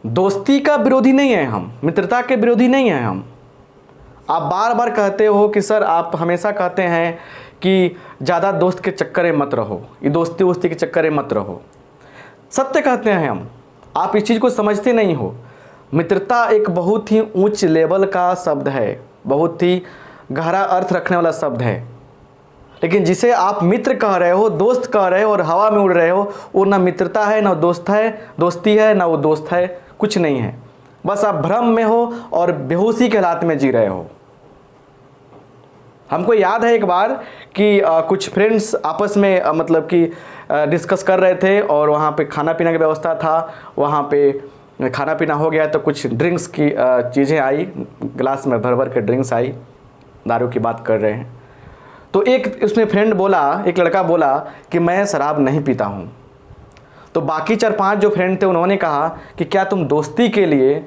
दोस्ती का विरोधी नहीं है हम, मित्रता के विरोधी नहीं हैं हम। आप बार बार कहते हो कि सर, आप हमेशा कहते हैं कि ज़्यादा दोस्त के चक्कर में मत रहो, ये दोस्ती वोस्ती के चक्कर में मत रहो। सत्य कहते हैं हम, आप इस चीज़ को समझते नहीं हो। मित्रता एक बहुत ही ऊंच लेवल का शब्द है, बहुत ही गहरा अर्थ रखने वाला शब्द है, लेकिन जिसे आप मित्र कह रहे हो, दोस्त कह रहे हो और हवा में उड़ रहे हो, वो ना मित्रता है, ना दोस्ती है, ना वो दोस्त है, कुछ नहीं है। बस आप भ्रम में हो और बेहोशी के हालात में जी रहे हो। हमको याद है एक बार कि कुछ फ्रेंड्स आपस में मतलब कि डिस्कस कर रहे थे और वहाँ पे खाना पीना की व्यवस्था था। वहाँ पे खाना पीना हो गया तो कुछ ड्रिंक्स की चीज़ें आई, गिलास में भर भर के ड्रिंक्स आई, दारू की बात कर रहे हैं। तो एक उसमें फ्रेंड बोला, एक लड़का बोला कि मैं शराब नहीं पीता हूँ। तो बाकी 4-5 जो फ्रेंड थे उन्होंने कहा कि क्या तुम दोस्ती के लिए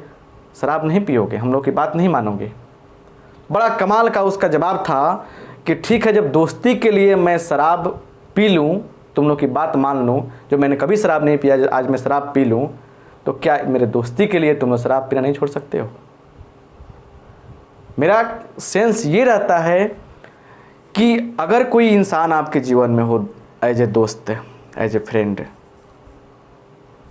शराब नहीं पियोगे, हम लोग की बात नहीं मानोगे। बड़ा कमाल का उसका जवाब था कि ठीक है, जब दोस्ती के लिए मैं शराब पी लूँ, तुम लोग की बात मान लूँ, जो मैंने कभी शराब नहीं पिया, आज मैं शराब पी लूँ, तो क्या मेरे दोस्ती के लिए तुम लोग शराब पीना नहीं छोड़ सकते हो। मेरा सेंस ये रहता है कि अगर कोई इंसान आपके जीवन में हो एज ए दोस्त, एज ए फ्रेंड,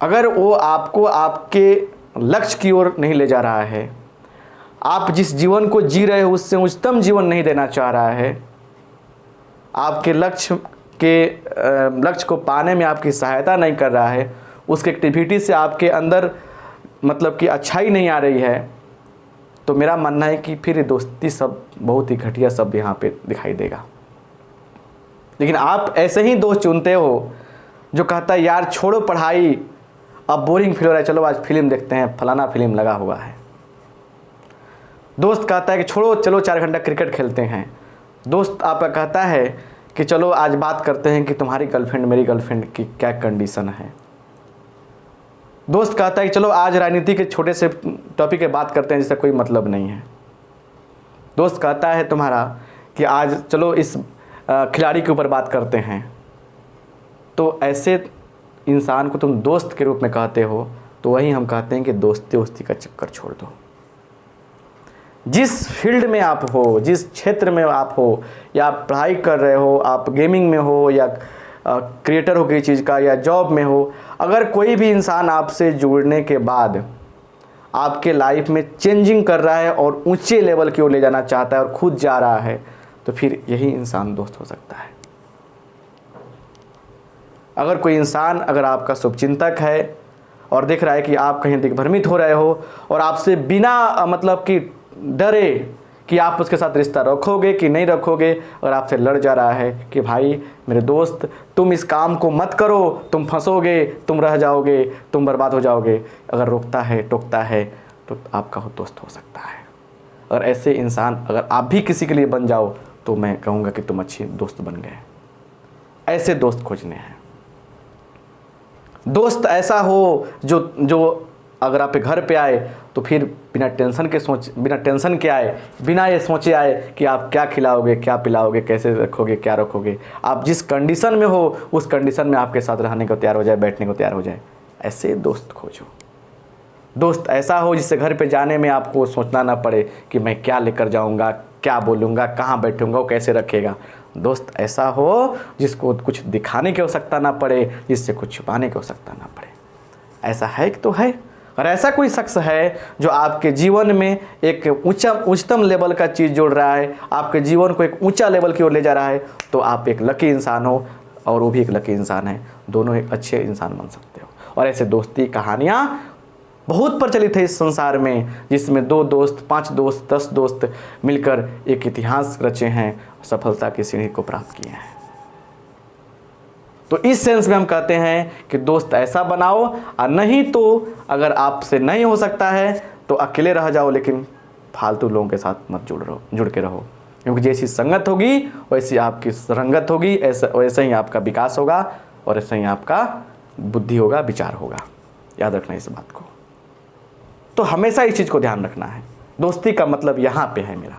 अगर वो आपको आपके लक्ष्य की ओर नहीं ले जा रहा है, आप जिस जीवन को जी रहे हो उससे उच्चतम जीवन नहीं देना चाह रहा है, आपके लक्ष्य को पाने में आपकी सहायता नहीं कर रहा है, उसके एक्टिविटी से आपके अंदर मतलब कि अच्छाई नहीं आ रही है, तो मेरा मानना है कि फिर दोस्ती सब बहुत ही घटिया शब्द यहाँ पे दिखाई देगा। लेकिन आप ऐसे ही दोस्त चुनते हो जो कहता है यार छोड़ो पढ़ाई, अब बोरिंग फील हो रहा है, चलो आज फिल्म देखते हैं, फलाना फिल्म लगा हुआ है। दोस्त कहता है कि छोड़ो चलो 4 घंटा क्रिकेट खेलते हैं। दोस्त आपका कहता है कि चलो आज बात करते हैं कि तुम्हारी गर्लफ्रेंड मेरी गर्लफ्रेंड की क्या कंडीशन है। दोस्त कहता है कि चलो आज राजनीति के छोटे से टॉपिक पे बात करते हैं जिससे कोई मतलब नहीं है। दोस्त कहता है तुम्हारा कि आज चलो इस खिलाड़ी के ऊपर बात करते हैं। तो ऐसे इंसान को तुम दोस्त के रूप में कहते हो, तो वही हम कहते हैं कि दोस्ती का चक्कर छोड़ दो। जिस फील्ड में आप हो, जिस क्षेत्र में आप हो, या आप पढ़ाई कर रहे हो, आप गेमिंग में हो, या क्रिएटर हो किसी चीज़ का, या जॉब में हो, अगर कोई भी इंसान आपसे जुड़ने के बाद आपके लाइफ में चेंजिंग कर रहा है और ऊंचे लेवल की ओर ले जाना चाहता है और खुद जा रहा है, तो फिर यही इंसान दोस्त हो सकता है। अगर कोई इंसान अगर आपका शुभचिंतक है और देख रहा है कि आप कहीं दिग्भ्रमित हो रहे हो और आपसे बिना मतलब कि डरे कि आप उसके साथ रिश्ता रखोगे कि नहीं रखोगे, और आपसे लड़ जा रहा है कि भाई मेरे दोस्त तुम इस काम को मत करो, तुम फंसोगे, तुम रह जाओगे, तुम बर्बाद हो जाओगे, अगर रोकता है टोकता है तो आपका दोस्त हो सकता है। और ऐसे इंसान अगर आप भी किसी के लिए बन जाओ तो मैं कहूँगा कि तुम अच्छे दोस्त बन गए। ऐसे दोस्त खोजने हैं। दोस्त ऐसा हो जो अगर आपके घर पे आए तो फिर बिना टेंशन के आए, बिना ये सोचे आए कि आप क्या खिलाओगे, क्या पिलाओगे, कैसे रखोगे, क्या रखोगे, आप जिस कंडीशन में हो उस कंडीशन में आपके साथ रहने को तैयार हो जाए, बैठने को तैयार हो जाए। ऐसे दोस्त खोजो। दोस्त ऐसा हो जिससे घर पे जाने में आपको सोचना ना पड़े कि मैं क्या लेकर जाऊंगा, क्या बोलूँगा, कहाँ बैठूंगा, वो कैसे रखेगा। दोस्त ऐसा हो जिसको कुछ दिखाने की आवश्यकता ना पड़े, जिससे कुछ छुपाने की आवश्यकता ना पड़े। ऐसा है तो है। और ऐसा कोई शख्स है जो आपके जीवन में एक उच्चतम लेवल का चीज़ जोड़ रहा है, आपके जीवन को एक ऊंचा लेवल की ओर ले जा रहा है, तो आप एक लकी इंसान हो और वो भी एक लकी इंसान है। दोनों एक अच्छे इंसान बन सकते हो। और ऐसे दोस्ती कहानियाँ बहुत प्रचलित है इस संसार में, जिसमें 2 दोस्त, 5 दोस्त, 10 दोस्त मिलकर एक इतिहास रचे हैं, सफलता की सीढ़ी को प्राप्त किए हैं। तो इस सेंस में हम कहते हैं कि दोस्त ऐसा बनाओ, और नहीं तो अगर आपसे नहीं हो सकता है तो अकेले रह जाओ, लेकिन फालतू लोगों के साथ मत जुड़ के रहो। क्योंकि जैसी संगत होगी वैसी आपकी रंगत होगी, वैसे ही आपका विकास होगा और ऐसे ही आपका बुद्धि होगा, विचार होगा। याद रखना इस बात को। तो हमेशा इस चीज़ को ध्यान रखना है। दोस्ती का मतलब यहाँ पे है मेरा।